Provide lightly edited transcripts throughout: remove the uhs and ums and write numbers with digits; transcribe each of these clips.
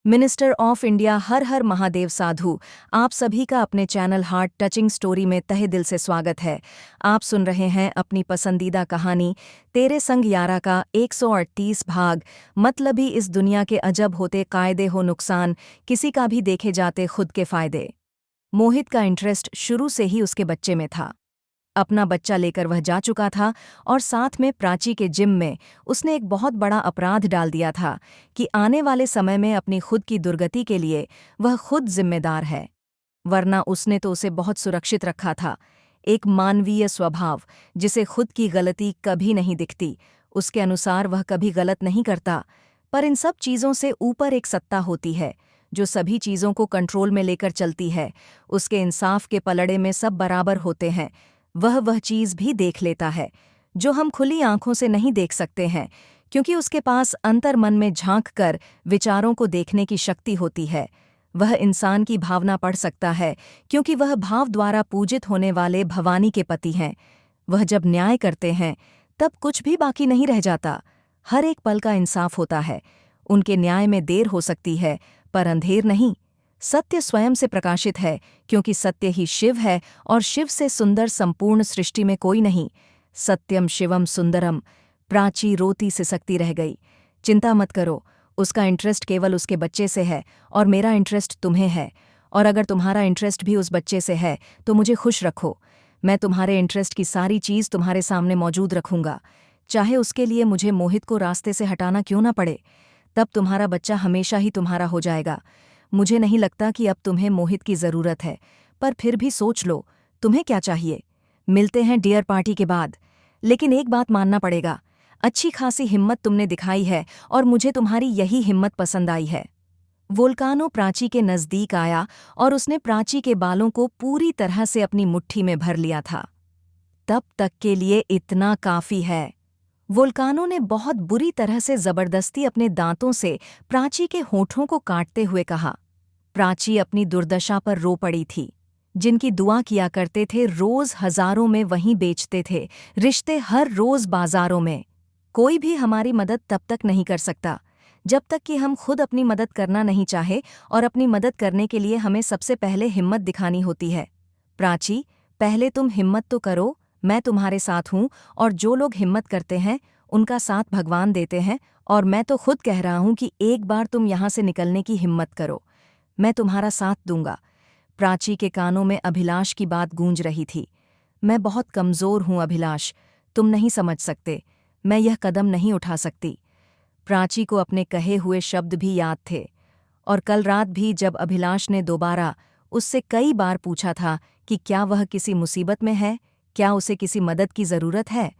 Minister of India हर हर महादेव साधु। आप सभी का अपने चैनल हार्ट टचिंग स्टोरी में तहे दिल से स्वागत है। आप सुन रहे हैं अपनी पसंदीदा कहानी तेरे संग यारा का 138 भाग। मतलब ही इस दुनिया के अजब होते कायदे हो नुकसान, किसी का भी देखे जाते खुद के फायदे। मोहित का इंटरेस्ट शुरू से ही उसके बच्चे में था। अपना बच्चा लेकर वह जा चुका था और साथ में प्राची के जिम में उसने एक बहुत बड़ा अपराध डाल दिया था कि आने वाले समय में अपनी खुद की दुर्गति के लिए वह खुद जिम्मेदार है। वरना उसने तो उसे बहुत सुरक्षित रखा था। एक मानवीय स्वभाव जिसे खुद की गलती कभी नहीं दिखती, उसके अनुसार वह कभी गलत नहीं करता। पर इन सब चीज़ों से ऊपर एक सत्ता होती है जो सभी चीज़ों को कंट्रोल में लेकर चलती है। उसके इंसाफ के पलड़े में सब बराबर होते हैं। वह चीज़ भी देख लेता है जो हम खुली आंखों से नहीं देख सकते हैं, क्योंकि उसके पास अंतर मन में झांक कर विचारों को देखने की शक्ति होती है। वह इंसान की भावना पढ़ सकता है, क्योंकि वह भाव द्वारा पूजित होने वाले भवानी के पति हैं। वह जब न्याय करते हैं तब कुछ भी बाकी नहीं रह जाता। हर एक पल का इंसाफ होता है। उनके न्याय में देर हो सकती है, पर अंधेर नहीं। सत्य स्वयं से प्रकाशित है, क्योंकि सत्य ही शिव है और शिव से सुंदर संपूर्ण सृष्टि में कोई नहीं। सत्यम शिवम सुंदरम। प्राची रोती सिसकती रह गई। चिंता मत करो, उसका इंटरेस्ट केवल उसके बच्चे से है और मेरा इंटरेस्ट तुम्हें है। और अगर तुम्हारा इंटरेस्ट भी उस बच्चे से है तो मुझे खुश रखो। मैं तुम्हारे इंटरेस्ट की सारी चीज़ तुम्हारे सामने मौजूद रखूंगा, चाहे उसके लिए मुझे मोहित को रास्ते से हटाना क्यों ना पड़े। तब तुम्हारा बच्चा हमेशा ही तुम्हारा हो जाएगा। मुझे नहीं लगता कि अब तुम्हें मोहित की ज़रूरत है, पर फिर भी सोच लो तुम्हें क्या चाहिए। मिलते हैं डियर पार्टी के बाद। लेकिन एक बात मानना पड़ेगा, अच्छी खासी हिम्मत तुमने दिखाई है और मुझे तुम्हारी यही हिम्मत पसंद आई है। वोल्कानो प्राची के नज़दीक आया और उसने प्राची के बालों को पूरी तरह से अपनी मुट्ठी में भर लिया था। तब तक के लिए इतना काफ़ी है। वोल्कानो ने बहुत बुरी तरह से जबरदस्ती अपने दांतों से प्राची के होठों को काटते हुए कहा। प्राची अपनी दुर्दशा पर रो पड़ी थी। जिनकी दुआ किया करते थे रोज हजारों में वहीं बेचते थे, रिश्ते हर रोज बाजारों में। कोई भी हमारी मदद तब तक नहीं कर सकता जब तक कि हम खुद अपनी मदद करना नहीं चाहे, और अपनी मदद करने के लिए हमें सबसे पहले हिम्मत दिखानी होती है। प्राची, पहले तुम हिम्मत तो करो। मैं तुम्हारे साथ हूँ, और जो लोग हिम्मत करते हैं उनका साथ भगवान देते हैं। और मैं तो खुद कह रहा हूँ कि एक बार तुम यहाँ से निकलने की हिम्मत करो, मैं तुम्हारा साथ दूंगा। प्राची के कानों में अभिलाष की बात गूंज रही थी। मैं बहुत कमज़ोर हूँ अभिलाष, तुम नहीं समझ सकते। मैं यह कदम नहीं उठा सकती। प्राची को अपने कहे हुए शब्द भी याद थे, और कल रात भी जब अभिलाष ने दोबारा उससे कई बार पूछा था कि क्या वह किसी मुसीबत में है, क्या उसे किसी मदद की ज़रूरत है,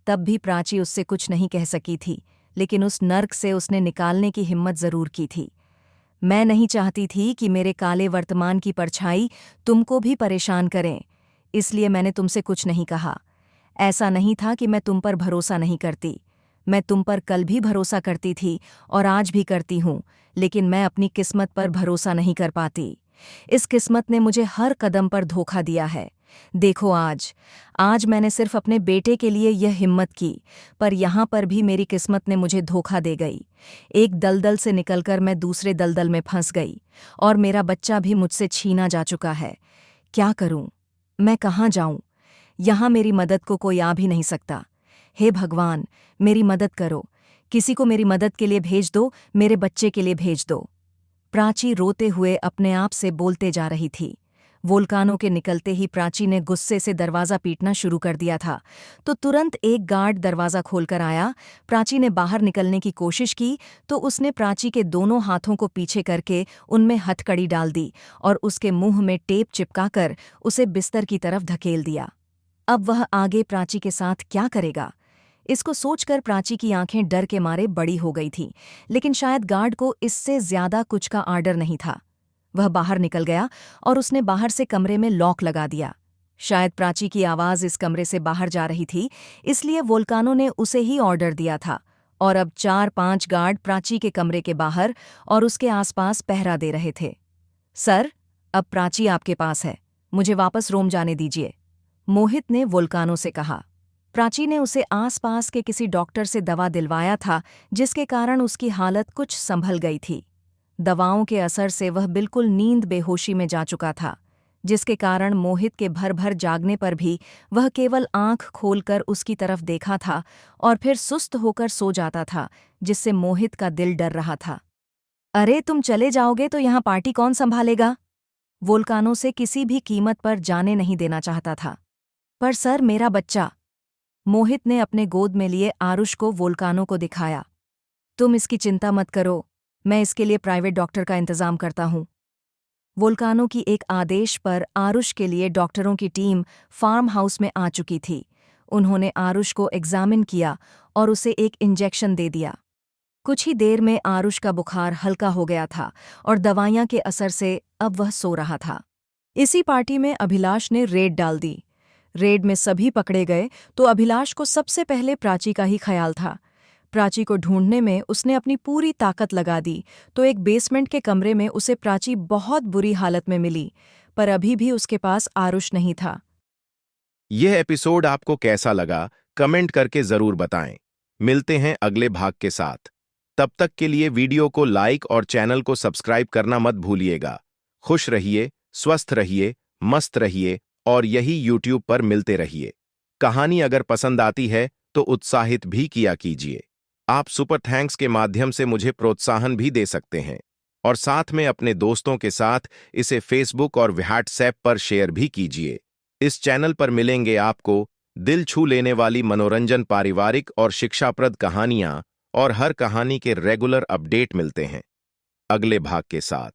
तब भी प्राची उससे कुछ नहीं कह सकी थी। लेकिन उस नर्क से उसने निकालने की हिम्मत ज़रूर की थी। मैं नहीं चाहती थी कि मेरे काले वर्तमान की परछाई तुमको भी परेशान करें, इसलिए मैंने तुमसे कुछ नहीं कहा। ऐसा नहीं था कि मैं तुम पर भरोसा नहीं करती। मैं तुम पर कल भी भरोसा करती थी और आज भी करती हूँ, लेकिन मैं अपनी किस्मत पर भरोसा नहीं कर पाती। इस किस्मत ने मुझे हर कदम पर धोखा दिया है। देखो आज मैंने सिर्फ अपने बेटे के लिए यह हिम्मत की, पर यहाँ पर भी मेरी किस्मत ने मुझे धोखा दे गई। एक दलदल से निकलकर मैं दूसरे दलदल में फंस गई, और मेरा बच्चा भी मुझसे छीना जा चुका है। क्या करूं? मैं कहाँ जाऊं? यहाँ मेरी मदद को कोई आ भी नहीं सकता। हे भगवान, मेरी मदद करो। किसी को मेरी मदद के लिए भेज दो, मेरे बच्चे के लिए भेज दो। प्राची रोते हुए अपने आप से बोलते जा रही थी। वोल्कानो के निकलते ही प्राची ने गुस्से से दरवाज़ा पीटना शुरू कर दिया था, तो तुरंत एक गार्ड दरवाज़ा खोलकर आया। प्राची ने बाहर निकलने की कोशिश की तो उसने प्राची के दोनों हाथों को पीछे करके उनमें हथकड़ी डाल दी और उसके मुंह में टेप चिपकाकर उसे बिस्तर की तरफ धकेल दिया। अब वह आगे प्राची के साथ क्या करेगा, इसको सोचकर प्राची की आंखें डर के मारे बड़ी हो गई थीं। लेकिन शायद गार्ड को इससे ज्यादा कुछ का आर्डर नहीं था। वह बाहर निकल गया और उसने बाहर से कमरे में लॉक लगा दिया। शायद प्राची की आवाज़ इस कमरे से बाहर जा रही थी, इसलिए वोल्कानो ने उसे ही ऑर्डर दिया था। और अब 4-5 गार्ड प्राची के कमरे के बाहर और उसके आसपास पहरा दे रहे थे। सर, अब प्राची आपके पास है, मुझे वापस रोम जाने दीजिए, मोहित ने वोल्कानो से कहा। प्राची ने उसे आसपास के किसी डॉक्टर से दवा दिलवाया था, जिसके कारण उसकी हालत कुछ संभल गई थी। दवाओं के असर से वह बिल्कुल नींद बेहोशी में जा चुका था, जिसके कारण मोहित के भर भर जागने पर भी वह केवल आंख खोलकर उसकी तरफ देखा था और फिर सुस्त होकर सो जाता था, जिससे मोहित का दिल डर रहा था। अरे तुम चले जाओगे तो यहाँ पार्टी कौन संभालेगा? वोल्कानो से किसी भी कीमत पर जाने नहीं देना चाहता था। पर सर, मेरा बच्चा। मोहित ने अपने गोद में लिए आरुष को वोल्कानो को दिखाया। तुम इसकी चिंता मत करो, मैं इसके लिए प्राइवेट डॉक्टर का इंतजाम करता हूँ। वोल्कानो की एक आदेश पर आरुष के लिए डॉक्टरों की टीम फार्म हाउस में आ चुकी थी। उन्होंने आरुष को एग्जामिन किया और उसे एक इंजेक्शन दे दिया। कुछ ही देर में आरुष का बुखार हल्का हो गया था और दवाइयां के असर से अब वह सो रहा था। इसी पार्टी में अभिलाष ने रेड डाल दी। रेड में सभी पकड़े गए तो अभिलाष को सबसे पहले प्राची का ही ख्याल था। प्राची को ढूंढने में उसने अपनी पूरी ताकत लगा दी तो एक बेसमेंट के कमरे में उसे प्राची बहुत बुरी हालत में मिली, पर अभी भी उसके पास आरुष नहीं था। यह एपिसोड आपको कैसा लगा कमेंट करके जरूर बताएं। मिलते हैं अगले भाग के साथ। तब तक के लिए वीडियो को लाइक और चैनल को सब्सक्राइब करना मत भूलिएगा। खुश रहिए, स्वस्थ रहिए, मस्त रहिए और यही यूट्यूब पर मिलते रहिए। कहानी अगर पसंद आती है तो उत्साहित भी किया कीजिए। आप सुपर थैंक्स के माध्यम से मुझे प्रोत्साहन भी दे सकते हैं और साथ में अपने दोस्तों के साथ इसे फेसबुक और व्हाट्सएप पर शेयर भी कीजिए। इस चैनल पर मिलेंगे आपको दिल छू लेने वाली मनोरंजन, पारिवारिक और शिक्षाप्रद कहानियां और हर कहानी के रेगुलर अपडेट मिलते हैं। अगले भाग के साथ।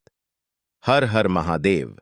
हर हर महादेव।